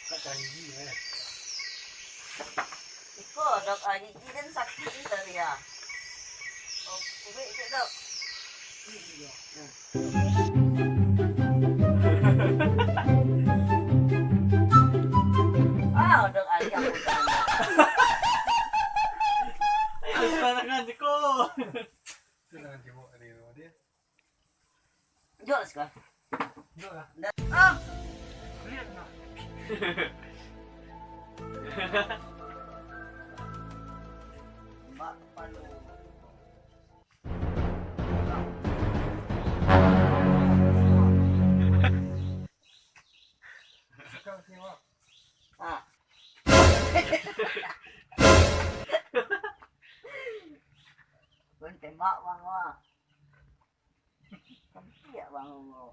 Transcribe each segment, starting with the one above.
Kakak gigi ya. Iko dok gigi kan sakit dari ya. Oh, ubek je dok. Ah, dok Ali aku. Tangan ko. Tangan mo ano yun dia. Jos ka. Doa. Ah, Lihat na. Mbak Palu. Kau tengok. Ah. Kun tembak bang wah. Kampiak bang ngo.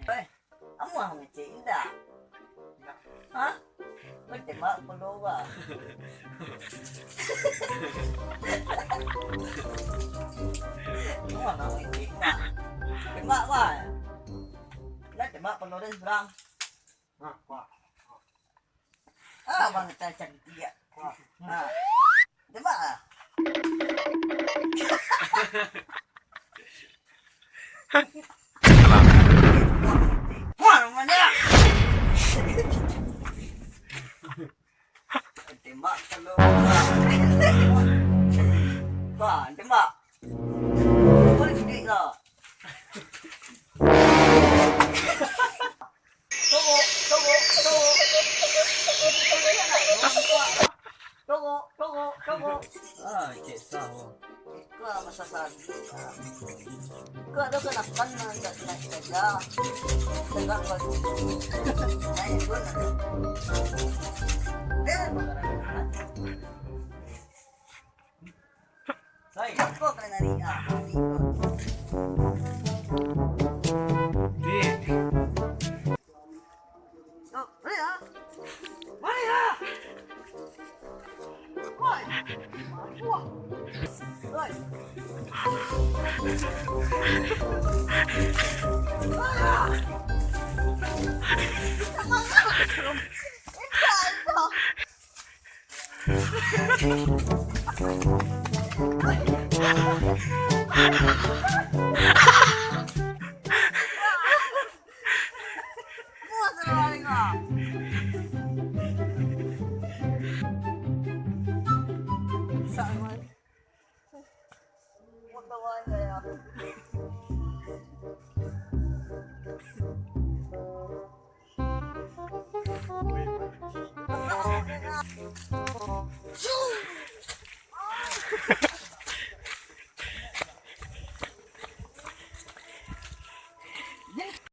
Eh, kamu ang cinta. Hah? Kun tembak puluh ba? Kamu ang cinta. Tembak ba? Lah tembak puluh dan serang. Ah, wah. Ah, bang cacat dia. Ah. Tembak ah. Wah, mana? Tembak kalau. Wah, tembak. Boleh gede lah. Tunggu. Ah, kisah. Ikaw masasabi ka. Ikaw daw kanakan na nagkakasya. Taga ko. Ay, ito na. Pero magkakaroon. Say, ako ka na rin ako. Di. Oh, Rhea! Rhea! Why? What? Right. Wait.